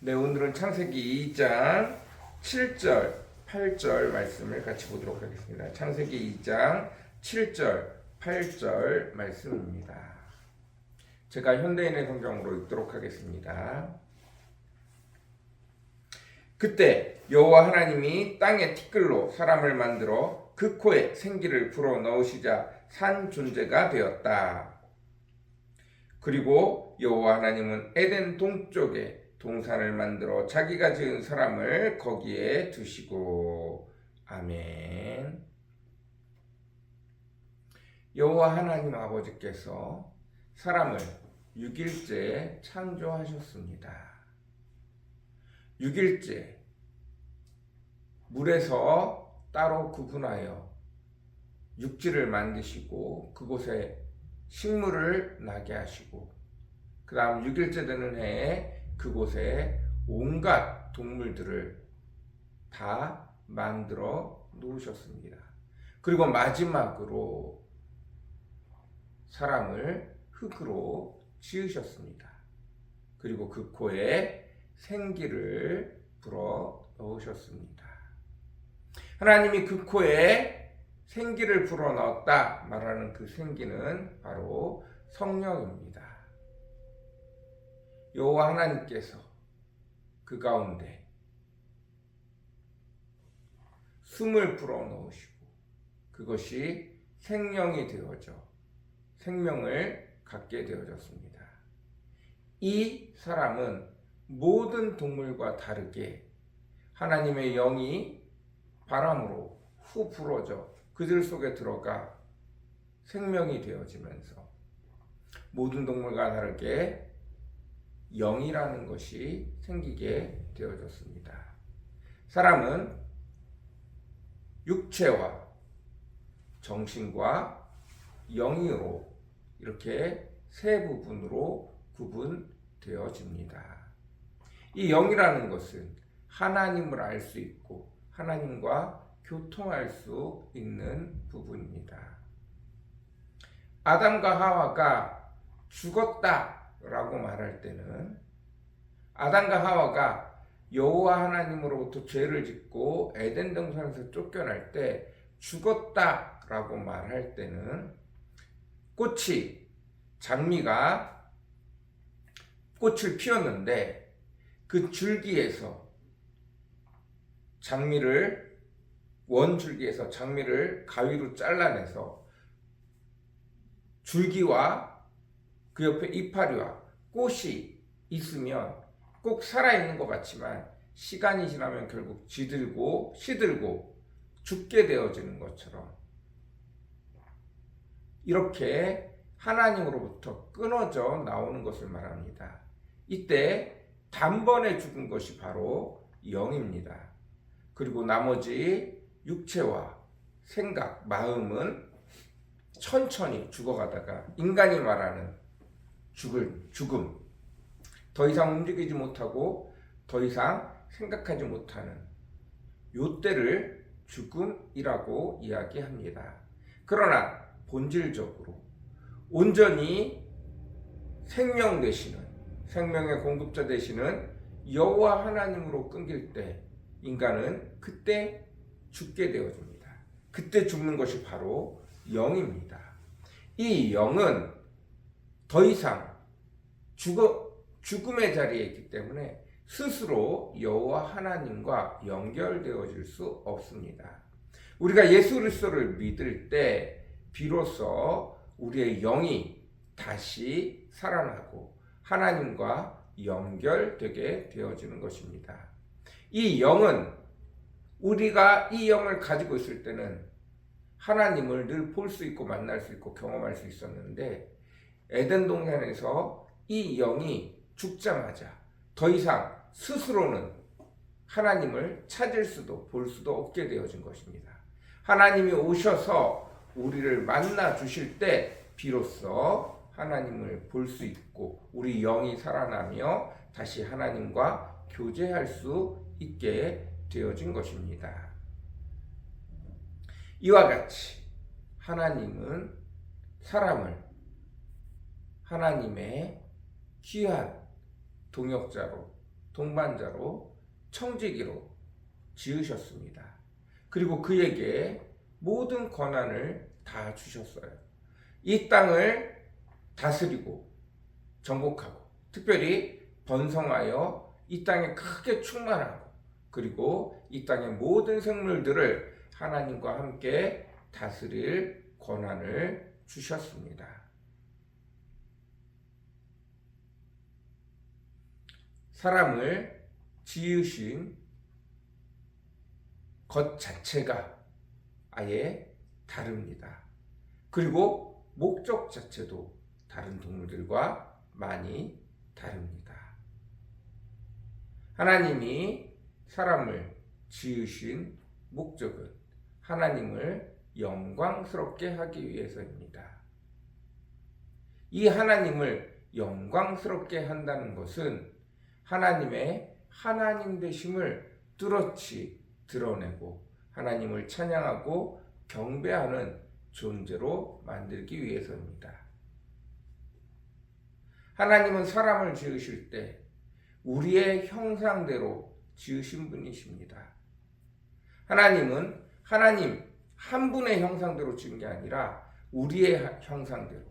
네, 오늘은 창세기 2장 7절, 8절 말씀을 같이 보도록 하겠습니다. 창세기 2장 7절, 8절 말씀입니다. 제가 현대인의 성경으로 읽도록 하겠습니다. 그때 여호와 하나님이 땅의 티끌로 사람을 만들어 그 코에 생기를 불어 넣으시자 산 존재가 되었다. 그리고 여호와 하나님은 에덴 동쪽에 동산을 만들어 자기가 지은 사람을 거기에 두시고. 아멘. 여호와 하나님 아버지께서 사람을 6일째 창조하셨습니다. 6일째 물에서 따로 구분하여 육지를 만드시고 그곳에 식물을 나게 하시고, 그 다음 6일째 되는 해에 그곳에 온갖 동물들을 다 만들어 놓으셨습니다. 그리고 마지막으로 사람을 흙으로 지으셨습니다. 그리고 그 코에 생기를 불어 넣으셨습니다. 하나님이 그 코에 생기를 불어 넣었다 말하는 그 생기는 바로 성령입니다. 여호와 하나님께서 그 가운데 숨을 불어 넣으시고 그것이 생명이 되어져 생명을 갖게 되어졌습니다. 이 사람은 모든 동물과 다르게 하나님의 영이 바람으로 후 불어져 그들 속에 들어가 생명이 되어지면서 모든 동물과 다르게 영이라는 것이 생기게 되어졌습니다. 사람은 육체와 정신과 영으로 이렇게 세 부분으로 구분되어집니다. 이 영이라는 것은 하나님을 알 수 있고 하나님과 교통할 수 있는 부분입니다. 아담과 하와가 죽었다라고 말할 때는 아담과 하와가 여호와 하나님으로부터 죄를 짓고 에덴 동산에서 쫓겨날 때 죽었다라고 말할 때는 장미가 꽃을 피웠는데 그 줄기에서 원줄기에서 장미를 가위로 잘라내서 줄기와 그 옆에 이파리와 꽃이 있으면 꼭 살아있는 것 같지만 시간이 지나면 결국 시들고 죽게 되어지는 것처럼 이렇게 하나님으로부터 끊어져 나오는 것을 말합니다. 이때 단번에 죽은 것이 바로 영입니다. 그리고 나머지 육체와 생각, 마음은 천천히 죽어가다가 인간이 말하는 죽음, 더 이상 움직이지 못하고 더 이상 생각하지 못하는 요때를 죽음이라고 이야기합니다. 그러나 본질적으로 온전히 생명 되시는, 생명의 공급자 되시는 여호와 하나님으로 끊길 때 인간은 그때 죽게 되어집니다. 그때 죽는 것이 바로 영입니다. 이 영은 더 이상 죽음의 자리에 있기 때문에 스스로 여호와 하나님과 연결되어질 수 없습니다. 우리가 예수 그리스도를 믿을 때 비로소 우리의 영이 다시 살아나고 하나님과 연결되게 되어지는 것입니다. 이 영은 우리가 이 영을 가지고 있을 때는 하나님을 늘 볼 수 있고 만날 수 있고 경험할 수 있었는데 에덴 동산에서 이 영이 죽자마자 더 이상 스스로는 하나님을 찾을 수도 볼 수도 없게 되어진 것입니다. 하나님이 오셔서 우리를 만나 주실 때 비로소 하나님을 볼 수 있고 우리 영이 살아나며 다시 하나님과 교제할 수 있게 되어진 것입니다. 이와 같이 하나님은 사람을 하나님의 귀한 동역자로 동반자로 청지기로 지으셨습니다. 그리고 그에게 모든 권한을 다 주셨어요. 이 땅을 다스리고 정복하고 특별히 번성하여 이 땅에 크게 충만하고 그리고 이 땅의 모든 생물들을 하나님과 함께 다스릴 권한을 주셨습니다. 사람을 지으신 것 자체가 아예 다릅니다. 그리고 목적 자체도 다른 동물들과 많이 다릅니다. 하나님이 사람을 지으신 목적은 하나님을 영광스럽게 하기 위해서입니다. 이 하나님을 영광스럽게 한다는 것은 하나님의 하나님 되심을 뚜렷이 드러내고 하나님을 찬양하고 경배하는 존재로 만들기 위해서입니다. 하나님은 사람을 지으실 때 우리의 형상대로 지으신 분이십니다. 하나님은 하나님 한 분의 형상대로 지은 게 아니라 우리의 형상대로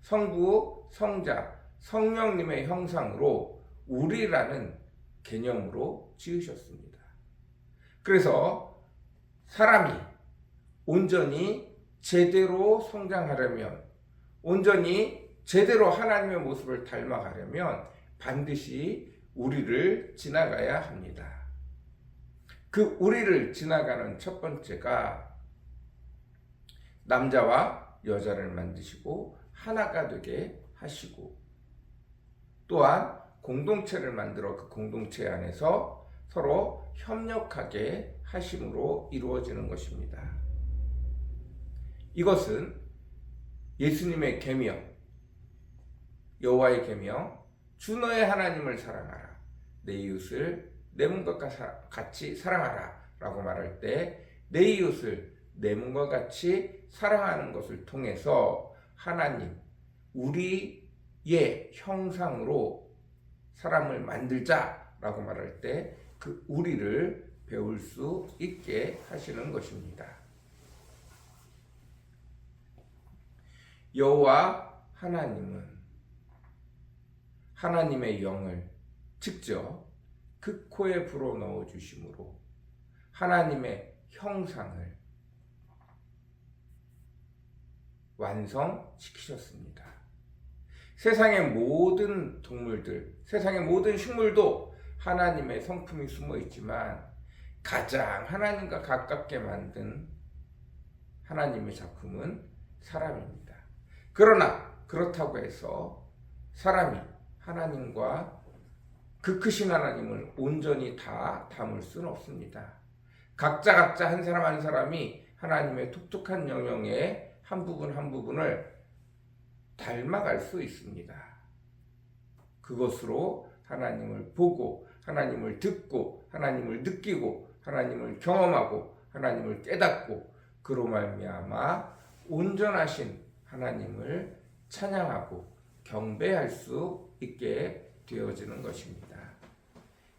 성부, 성자, 성령님의 형상으로 우리라는 개념으로 지으셨습니다. 그래서 사람이 온전히 제대로 성장하려면 온전히 제대로 하나님의 모습을 닮아가려면 반드시 우리를 지나가야 합니다. 그 우리를 지나가는 첫 번째가 남자와 여자를 만드시고 하나가 되게 하시고 또한 공동체를 만들어 그 공동체 안에서 서로 협력하게 하심으로 이루어지는 것입니다. 이것은 예수님의 계명, 여호와의 계명, 주 너의 하나님을 사랑하라, 내 이웃을 내 몸과 같이 사랑하라 라고 말할 때 내 이웃을 내 몸과 같이 사랑하는 것을 통해서 하나님, 우리의 형상으로 사람을 만들자라고 말할 때 그 우리를 배울 수 있게 하시는 것입니다. 여호와 하나님은 하나님의 영을 직접 그 코에 불어넣어 주심으로 하나님의 형상을 완성시키셨습니다. 세상의 모든 동물들, 세상의 모든 식물도 하나님의 성품이 숨어 있지만 가장 하나님과 가깝게 만든 하나님의 작품은 사람입니다. 그러나 그렇다고 해서 사람이 하나님과 그 크신 하나님을 온전히 다 담을 수는 없습니다. 각자 한 사람 한 사람이 하나님의 독특한 영역의 한 부분 한 부분을 닮아갈 수 있습니다. 그것으로 하나님을 보고 하나님을 듣고 하나님을 느끼고 하나님을 경험하고 하나님을 깨닫고 그로 말미암아 온전하신 하나님을 찬양하고 경배할 수 있게 되어지는 것입니다.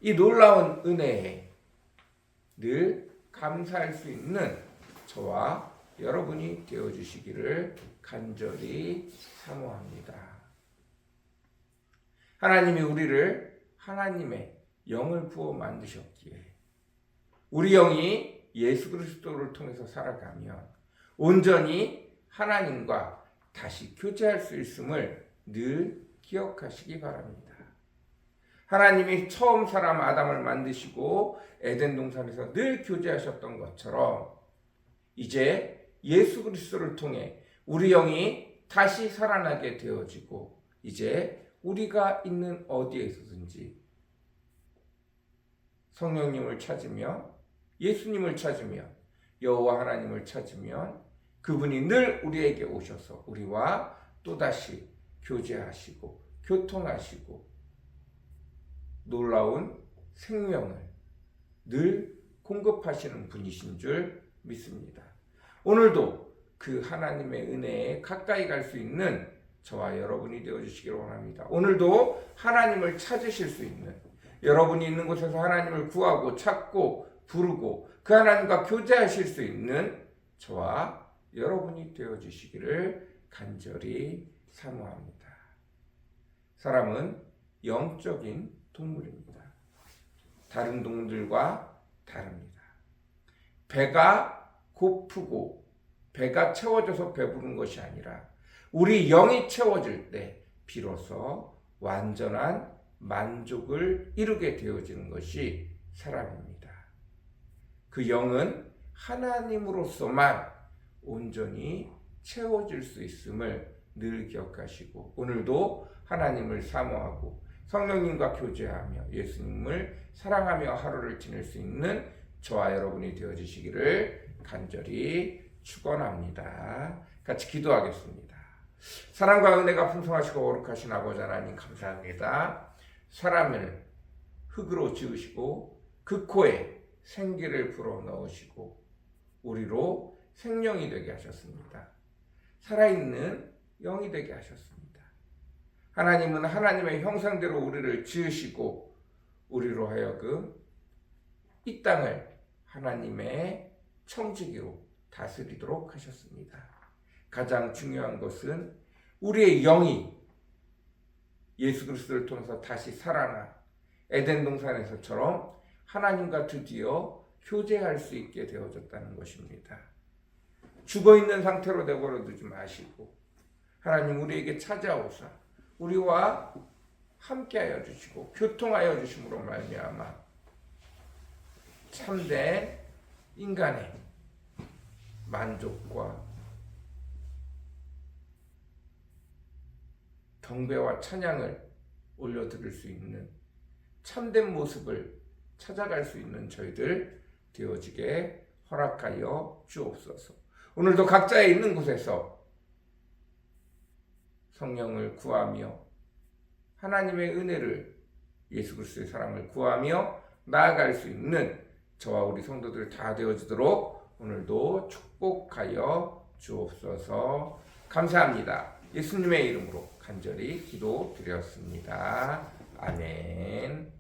이 놀라운 은혜에 늘 감사할 수 있는 저와 여러분이 되어주시기를 간절히 사모합니다. 하나님이 우리를 하나님의 영을 부어 만드셨기에 우리 영이 예수 그리스도를 통해서 살아가면 온전히 하나님과 다시 교제할 수 있음을 늘 기억하시기 바랍니다. 하나님이 처음 사람 아담을 만드시고 에덴 동산에서 늘 교제하셨던 것처럼 이제 예수 그리스도를 통해 우리 영이 다시 살아나게 되어지고 이제 우리가 있는 어디에 있었든지 성령님을 찾으며 예수님을 찾으며 여호와 하나님을 찾으면 그분이 늘 우리에게 오셔서 우리와 또다시 교제하시고 교통하시고 놀라운 생명을 늘 공급하시는 분이신 줄 믿습니다. 오늘도 그 하나님의 은혜에 가까이 갈 수 있는 저와 여러분이 되어주시기를 원합니다. 오늘도 하나님을 찾으실 수 있는 여러분이 있는 곳에서 하나님을 구하고 찾고 부르고 그 하나님과 교제하실 수 있는 저와 여러분이 되어주시기를 간절히 사모합니다. 사람은 영적인 동물입니다. 다른 동물들과 다릅니다. 배가 고프고 배가 채워져서 배부른 것이 아니라 우리 영이 채워질 때 비로소 완전한 만족을 이루게 되어지는 것이 사람입니다. 그 영은 하나님으로서만 온전히 채워질 수 있음을 늘 기억하시고 오늘도 하나님을 사모하고 성령님과 교제하며 예수님을 사랑하며 하루를 지낼 수 있는 저와 여러분이 되어주시기를 간절히 축원합니다. 같이 기도하겠습니다. 사랑과 은혜가 풍성하시고 거룩하신 아버지 하나님 감사합니다. 사람을 흙으로 지으시고 그 코에 생기를 불어넣으시고 우리로 생명이 되게 하셨습니다. 살아있는 영이 되게 하셨습니다. 하나님은 하나님의 형상대로 우리를 지으시고 우리로 하여금 이 땅을 하나님의 청지기로 다스리도록 하셨습니다. 가장 중요한 것은 우리의 영이 예수 그리스도를 통해서 다시 살아나 에덴 동산에서처럼 하나님과 드디어 교제할 수 있게 되어졌다는 것입니다. 죽어있는 상태로 내버려 두지 마시고 하나님 우리에게 찾아오사 우리와 함께하여 주시고 교통하여 주심으로 말미암아 참된 인간의 만족과 경배와 찬양을 올려드릴 수 있는 참된 모습을 찾아갈 수 있는 저희들 되어지게 허락하여 주옵소서. 오늘도 각자의 있는 곳에서 성령을 구하며 하나님의 은혜를 예수 그리스도의 사랑을 구하며 나아갈 수 있는 저와 우리 성도들 다 되어지도록 오늘도 축복하여 주옵소서. 감사합니다. 예수님의 이름으로 간절히 기도드렸습니다. 아멘.